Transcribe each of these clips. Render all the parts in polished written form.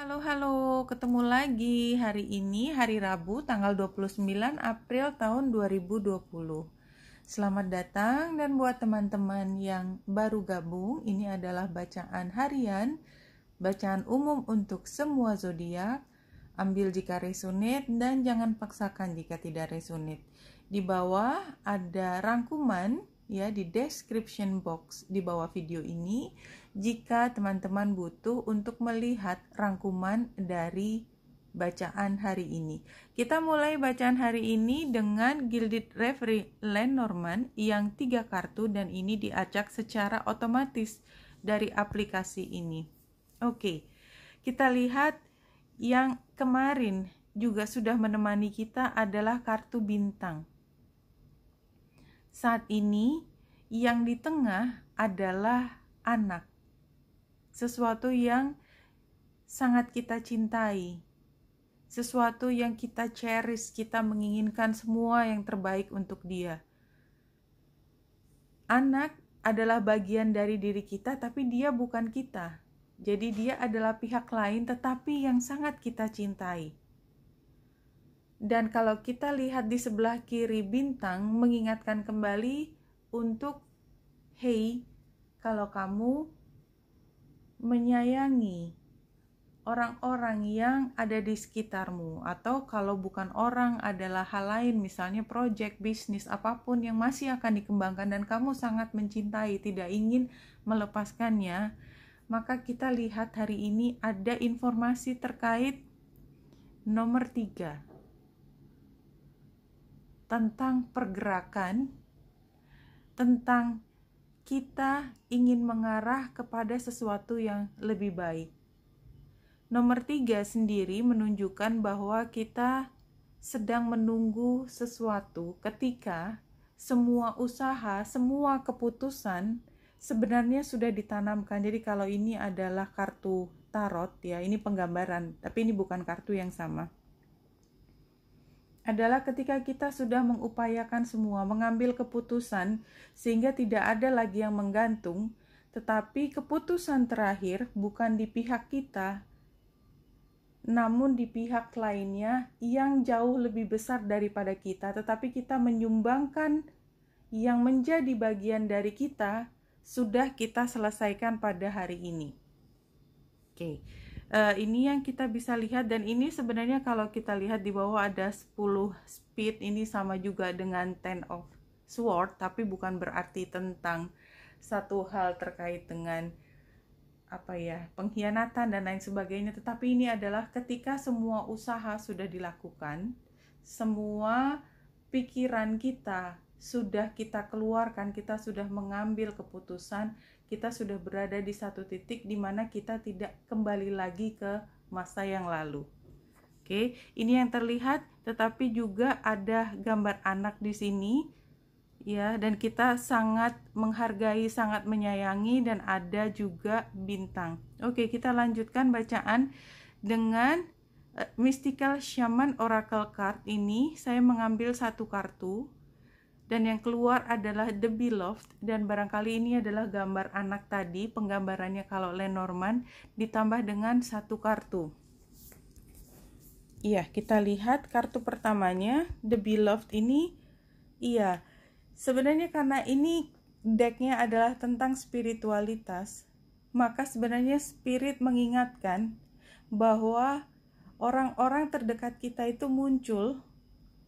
Halo, ketemu lagi hari ini, hari Rabu, tanggal 29 April tahun 2020. Selamat datang, dan buat teman-teman yang baru gabung, ini adalah bacaan harian, bacaan umum untuk semua zodiak. Ambil jika resonate dan jangan paksakan jika tidak resonate. Di bawah ada rangkuman ya di description box di bawah video ini jika teman-teman butuh untuk melihat rangkuman dari bacaan hari ini. Kita mulai bacaan hari ini dengan Gilded Reverie Lenormand yang 3 kartu, dan ini diacak secara otomatis dari aplikasi ini. Oke, kita lihat yang kemarin juga sudah menemani kita adalah kartu bintang. Saat ini yang di tengah adalah anak. Sesuatu yang sangat kita cintai. Sesuatu yang kita cherish, kita menginginkan semua yang terbaik untuk dia. Anak adalah bagian dari diri kita, tapi dia bukan kita. Jadi dia adalah pihak lain tetapi yang sangat kita cintai. Dan kalau kita lihat di sebelah kiri bintang mengingatkan kembali untuk hey, kalau kamu menyayangi orang-orang yang ada di sekitarmu, atau kalau bukan orang adalah hal lain, misalnya project, bisnis, apapun yang masih akan dikembangkan dan kamu sangat mencintai, tidak ingin melepaskannya, maka kita lihat hari ini ada informasi terkait nomor 3 tentang pergerakan, tentang kita ingin mengarah kepada sesuatu yang lebih baik. Nomor 3 sendiri menunjukkan bahwa kita sedang menunggu sesuatu ketika semua usaha, semua keputusan sebenarnya sudah ditanamkan. Jadi kalau ini adalah kartu tarot ya, ini penggambaran, tapi ini bukan kartu yang sama. Adalah ketika kita sudah mengupayakan semua, mengambil keputusan sehingga tidak ada lagi yang menggantung, tetapi keputusan terakhir bukan di pihak kita, namun di pihak lainnya yang jauh lebih besar daripada kita, tetapi kita menyumbangkan yang menjadi bagian dari kita, sudah kita selesaikan pada hari ini. Oke. Ini yang kita bisa lihat, dan ini sebenarnya kalau kita lihat di bawah ada 10 speed, ini sama juga dengan 10 of sword, tapi bukan berarti tentang satu hal terkait dengan pengkhianatan dan lain sebagainya, tetapi ini adalah ketika semua usaha sudah dilakukan, semua pikiran kita sudah kita keluarkan, kita sudah mengambil keputusan, kita sudah berada di satu titik di mana kita tidak kembali lagi ke masa yang lalu. Oke, ini yang terlihat, tetapi juga ada gambar anak di sini ya, dan kita sangat menghargai, sangat menyayangi, dan ada juga bintang. Oke, kita lanjutkan bacaan dengan Mystical Shaman Oracle card. Ini saya mengambil satu kartu, dan yang keluar adalah The Beloved, dan barangkali ini adalah gambar anak tadi, penggambarannya kalau Lenormand, ditambah dengan satu kartu. Iya, kita lihat kartu pertamanya, The Beloved ini, iya, sebenarnya karena ini decknya adalah tentang spiritualitas, maka sebenarnya spirit mengingatkan bahwa orang-orang terdekat kita itu muncul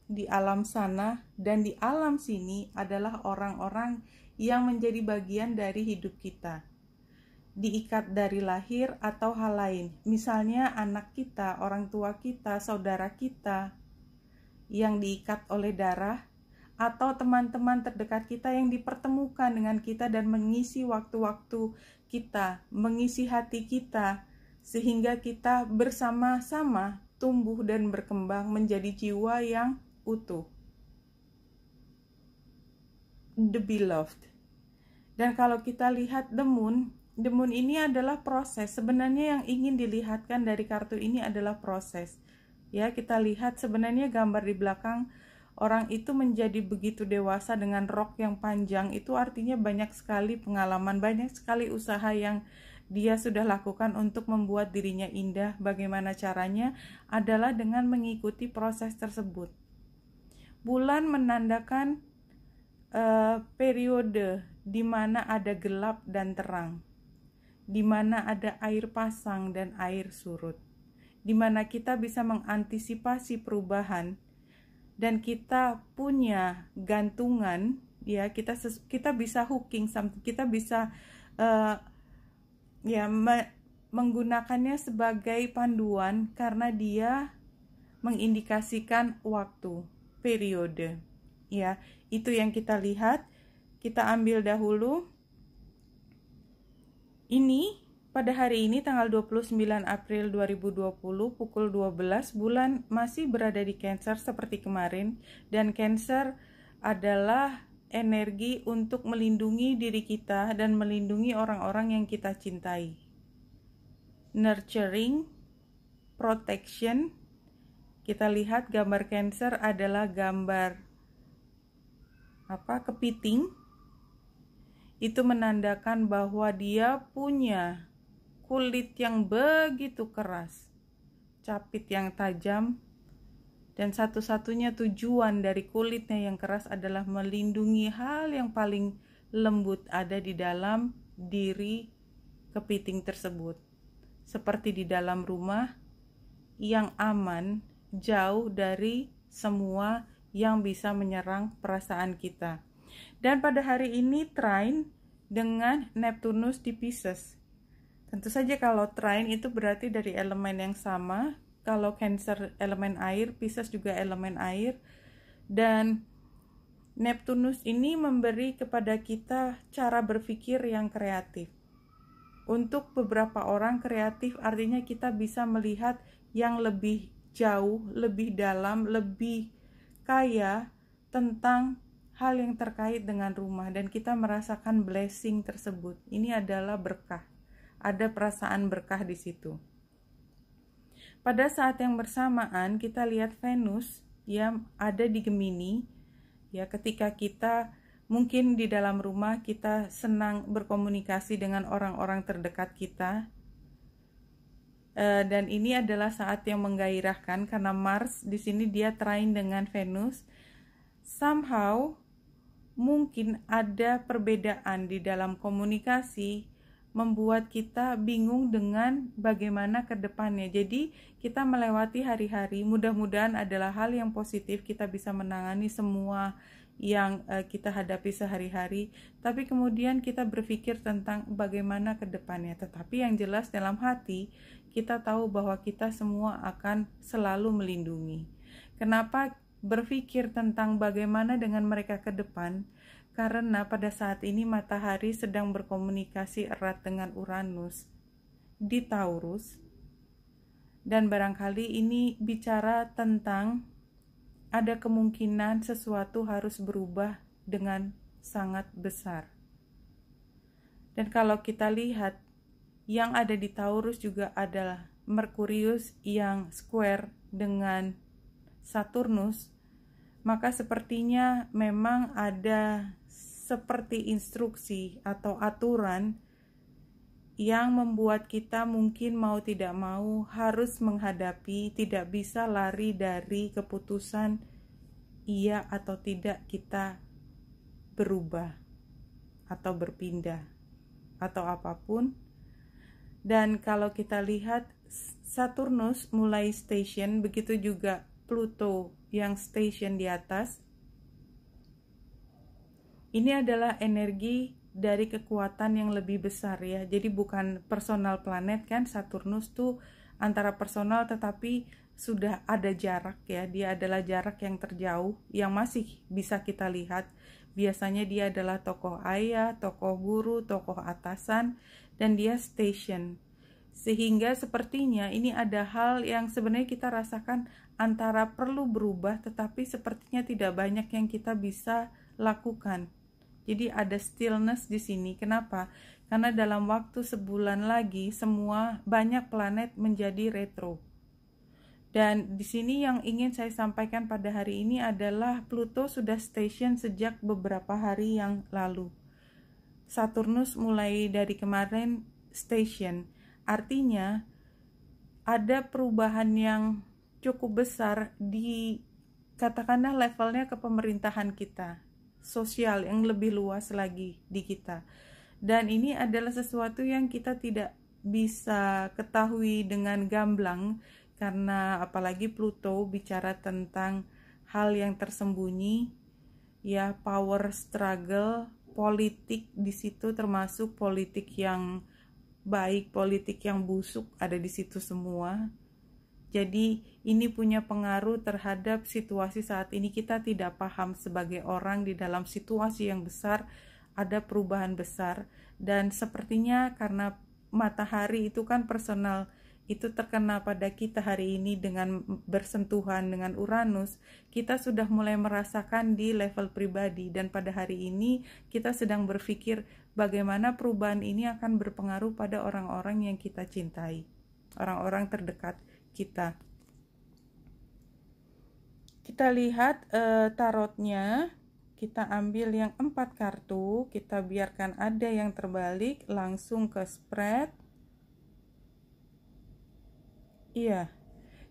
di alam sana, dan di alam sini adalah orang-orang yang menjadi bagian dari hidup kita, diikat dari lahir atau hal lain, misalnya anak kita, orang tua kita, saudara kita yang diikat oleh darah, atau teman-teman terdekat kita yang dipertemukan dengan kita dan mengisi waktu-waktu kita, mengisi hati kita, sehingga kita bersama-sama tumbuh dan berkembang menjadi jiwa yang utuh. The Beloved. Dan kalau kita lihat the moon ini adalah proses. Sebenarnya yang ingin dilihatkan dari kartu ini adalah proses. Ya, kita lihat sebenarnya gambar di belakang orang itu menjadi begitu dewasa dengan rok yang panjang. Itu artinya banyak sekali pengalaman, banyak sekali usaha yang dia sudah lakukan untuk membuat dirinya indah. Bagaimana caranya? Adalah dengan mengikuti proses tersebut. Bulan menandakan periode di mana ada gelap dan terang, di mana ada air pasang dan air surut, di mana kita bisa mengantisipasi perubahan dan kita punya gantungan, ya, kita bisa hooking, kita bisa menggunakannya sebagai panduan karena dia mengindikasikan waktu, periode. Ya, itu yang kita lihat. Kita ambil dahulu. Ini pada hari ini tanggal 29 April 2020 pukul 12, bulan masih berada di Cancer seperti kemarin, dan Cancer adalah energi untuk melindungi diri kita dan melindungi orang-orang yang kita cintai. Nurturing, protection. Kita lihat gambar Cancer adalah gambar kepiting. Itu menandakan bahwa dia punya kulit yang begitu keras, capit yang tajam, dan satu-satunya tujuan dari kulitnya yang keras adalah melindungi hal yang paling lembut ada di dalam diri kepiting tersebut, seperti di dalam rumah yang aman, jauh dari semua yang bisa menyerang perasaan kita. Dan pada hari ini trine dengan Neptunus di Pisces. Tentu saja kalau trine itu berarti dari elemen yang sama. Kalau Cancer elemen air, Pisces juga elemen air. Dan Neptunus ini memberi kepada kita cara berpikir yang kreatif. Untuk beberapa orang, kreatif artinya kita bisa melihat yang lebih jauh, lebih dalam, lebih kaya tentang hal yang terkait dengan rumah, dan kita merasakan blessing tersebut. Ini adalah berkah. Ada perasaan berkah di situ. Pada saat yang bersamaan kita lihat Venus yang ada di Gemini. Ya, ketika kita mungkin di dalam rumah kita senang berkomunikasi dengan orang-orang terdekat kita. Dan ini adalah saat yang menggairahkan karena Mars di sini dia trine dengan Venus. Somehow mungkin ada perbedaan di dalam komunikasi membuat kita bingung dengan bagaimana ke depannya. Jadi kita melewati hari-hari, mudah-mudahan adalah hal yang positif, kita bisa menangani semua yang kita hadapi sehari-hari, tapi kemudian kita berpikir tentang bagaimana ke depannya. Tetapi yang jelas dalam hati kita tahu bahwa kita semua akan selalu melindungi. Kenapa berpikir tentang bagaimana dengan mereka ke depan? Karena pada saat ini matahari sedang berkomunikasi erat dengan Uranus di Taurus, dan barangkali ini bicara tentang ada kemungkinan sesuatu harus berubah dengan sangat besar. Dan kalau kita lihat, yang ada di Taurus juga adalah Merkurius yang square dengan Saturnus, maka sepertinya memang ada seperti instruksi atau aturan yang membuat kita mungkin mau tidak mau harus menghadapi, tidak bisa lari dari keputusan iya atau tidak kita berubah atau berpindah atau apapun. Dan kalau kita lihat Saturnus mulai station, begitu juga Pluto yang station di atas. Ini adalah energi dari kekuatan yang lebih besar ya. Jadi bukan personal planet kan, Saturnus tuh antara personal tetapi sudah ada jarak ya. Dia adalah jarak yang terjauh yang masih bisa kita lihat. Biasanya dia adalah tokoh ayah, tokoh guru, tokoh atasan, dan dia station. Sehingga sepertinya ini ada hal yang sebenarnya kita rasakan antara perlu berubah tetapi sepertinya tidak banyak yang kita bisa lakukan. Jadi ada stillness di sini. Kenapa? Karena dalam waktu sebulan lagi semua banyak planet menjadi retro. Dan di sini yang ingin saya sampaikan pada hari ini adalah Pluto sudah station sejak beberapa hari yang lalu. Saturnus mulai dari kemarin station. Artinya ada perubahan yang cukup besar di katakanlah levelnya ke pemerintahan kita, sosial yang lebih luas lagi di kita. Dan ini adalah sesuatu yang kita tidak bisa ketahui dengan gamblang, karena apalagi Pluto bicara tentang hal yang tersembunyi, ya, power struggle, politik di situ, termasuk politik yang baik, politik yang busuk ada di situ semua. Jadi ini punya pengaruh terhadap situasi saat ini. Kita tidak paham sebagai orang di dalam situasi yang besar, ada perubahan besar. Dan sepertinya karena matahari itu kan personal, itu terkena pada kita hari ini dengan bersentuhan dengan Uranus, kita sudah mulai merasakan di level pribadi. Dan pada hari ini kita sedang berpikir bagaimana perubahan ini akan berpengaruh pada orang-orang yang kita cintai, orang-orang terdekat kita. Kita lihat tarotnya, kita ambil yang 4 kartu, kita biarkan ada yang terbalik, langsung ke spread. Iya,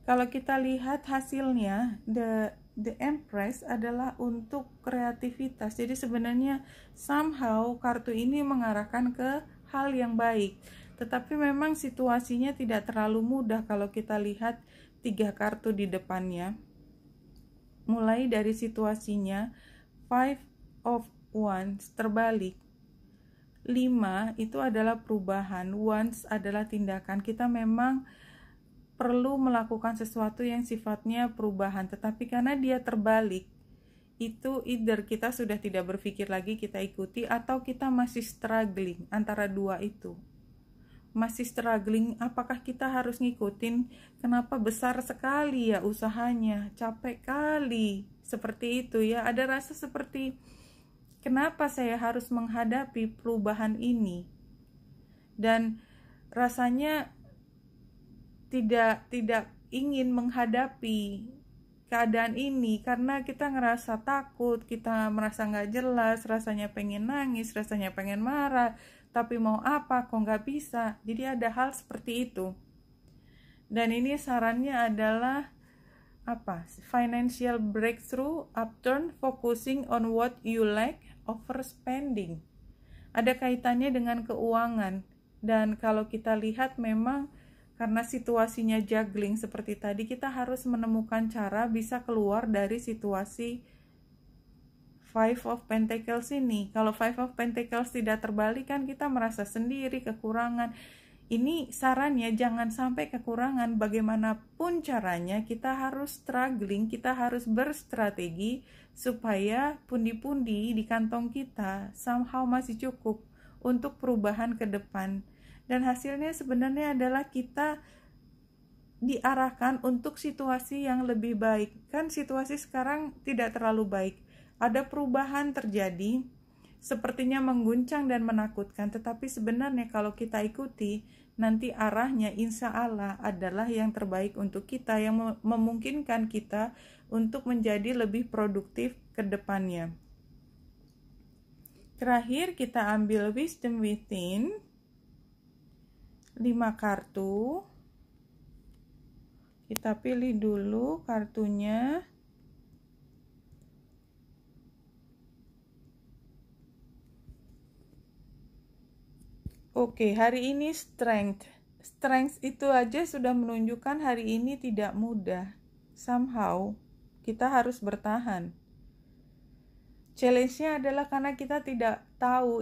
kalau kita lihat hasilnya, the Empress adalah untuk kreativitas. Jadi sebenarnya somehow kartu ini mengarahkan ke hal yang baik. Tetapi memang situasinya tidak terlalu mudah kalau kita lihat 3 kartu di depannya. Mulai dari situasinya, 5 of Wands terbalik. 5 itu adalah perubahan, Wands adalah tindakan. Kita memang perlu melakukan sesuatu yang sifatnya perubahan, tetapi karena dia terbalik, itu either kita sudah tidak berpikir lagi, kita ikuti, atau kita masih struggling antara dua itu. Masih struggling, apakah kita harus ngikutin, kenapa besar sekali ya usahanya, capek kali, seperti itu ya. Ada rasa seperti, kenapa saya harus menghadapi perubahan ini, dan rasanya tidak ingin menghadapi keadaan ini karena kita ngerasa takut, kita merasa nggak jelas, rasanya pengen nangis, rasanya pengen marah, tapi mau apa kok nggak bisa. Jadi ada hal seperti itu. Dan ini sarannya adalah apa? Financial breakthrough, upturn, focusing on what you lack, overspending. Ada kaitannya dengan keuangan. Dan kalau kita lihat memang karena situasinya juggling seperti tadi, kita harus menemukan cara bisa keluar dari situasi 5 of Pentacles ini. Kalau 5 of Pentacles tidak terbalik kan kita merasa sendiri, kekurangan. Ini sarannya jangan sampai kekurangan. Bagaimanapun caranya kita harus struggling, kita harus berstrategi supaya pundi-pundi di kantong kita somehow masih cukup untuk perubahan ke depan. Dan hasilnya sebenarnya adalah kita diarahkan untuk situasi yang lebih baik. Kan situasi sekarang tidak terlalu baik. Ada perubahan terjadi, sepertinya mengguncang dan menakutkan. Tetapi sebenarnya kalau kita ikuti, nanti arahnya insya Allah adalah yang terbaik untuk kita, yang memungkinkan kita untuk menjadi lebih produktif ke depannya. Terakhir kita ambil Wisdom Within. 5 kartu. Kita pilih dulu kartunya. Oke, hari ini strength. Strength itu aja sudah menunjukkan hari ini tidak mudah. Somehow kita harus bertahan. Challenge-nya adalah karena kita tidak tahu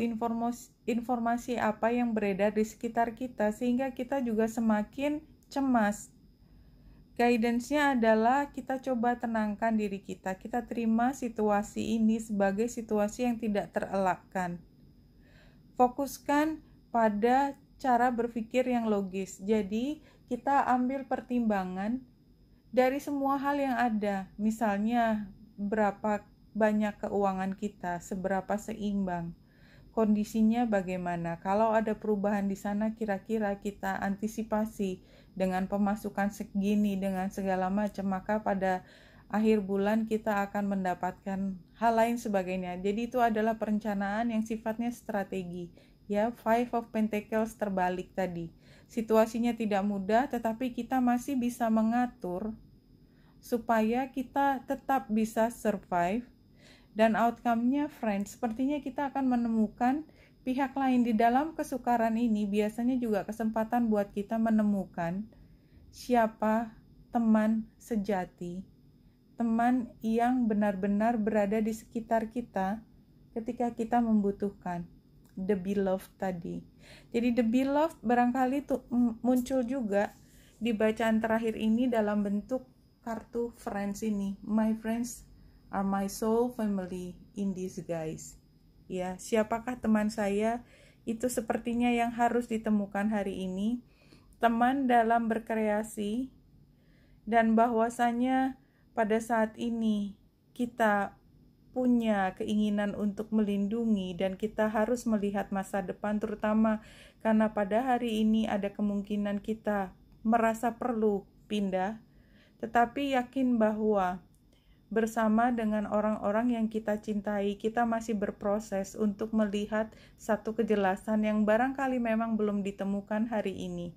informasi apa yang beredar di sekitar kita, sehingga kita juga semakin cemas. Guidance-nya adalah kita coba tenangkan diri kita. Kita terima situasi ini sebagai situasi yang tidak terelakkan. Fokuskan pada cara berpikir yang logis. Jadi, kita ambil pertimbangan dari semua hal yang ada. Misalnya, berapa banyak keuangan kita, seberapa seimbang, kondisinya bagaimana. Kalau ada perubahan di sana, kira-kira kita antisipasi dengan pemasukan segini, dengan segala macam, maka pada akhir bulan kita akan mendapatkan hal lain sebagainya. Jadi itu adalah perencanaan yang sifatnya strategi. Ya, Five of Pentacles terbalik tadi. Situasinya tidak mudah, tetapi kita masih bisa mengatur supaya kita tetap bisa survive. Dan outcome-nya, friends, sepertinya kita akan menemukan pihak lain di dalam kesukaran ini. Biasanya juga kesempatan buat kita menemukan siapa teman sejati, teman yang benar-benar berada di sekitar kita ketika kita membutuhkan. The beloved tadi. Jadi the beloved barangkali tuh muncul juga di bacaan terakhir ini dalam bentuk kartu friends ini. My friends are my soul family in disguise. Ya, siapakah teman saya? Itu sepertinya yang harus ditemukan hari ini. Teman dalam berkreasi, dan bahwasanya pada saat ini kita punya keinginan untuk melindungi dan kita harus melihat masa depan, terutama karena pada hari ini ada kemungkinan kita merasa perlu pindah, tetapi yakin bahwa bersama dengan orang-orang yang kita cintai, kita masih berproses untuk melihat satu kejelasan yang barangkali memang belum ditemukan hari ini.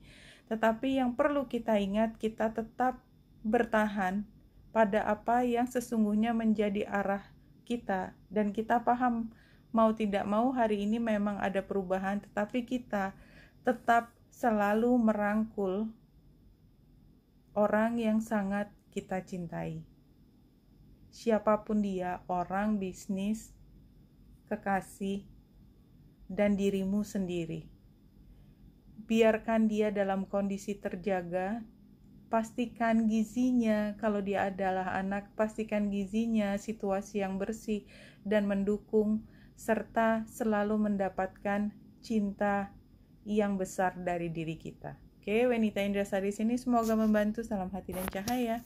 Tetapi yang perlu kita ingat, kita tetap bertahan pada apa yang sesungguhnya menjadi arah kita, dan kita paham mau tidak mau hari ini memang ada perubahan, tetapi kita tetap selalu merangkul orang yang sangat kita cintai. Siapapun dia, orang, bisnis, kekasih, dan dirimu sendiri. Biarkan dia dalam kondisi terjaga. Pastikan gizinya, kalau dia adalah anak, pastikan gizinya, situasi yang bersih dan mendukung, serta selalu mendapatkan cinta yang besar dari diri kita. Oke, Wenita Indrasari sini, semoga membantu. Salam hati dan cahaya.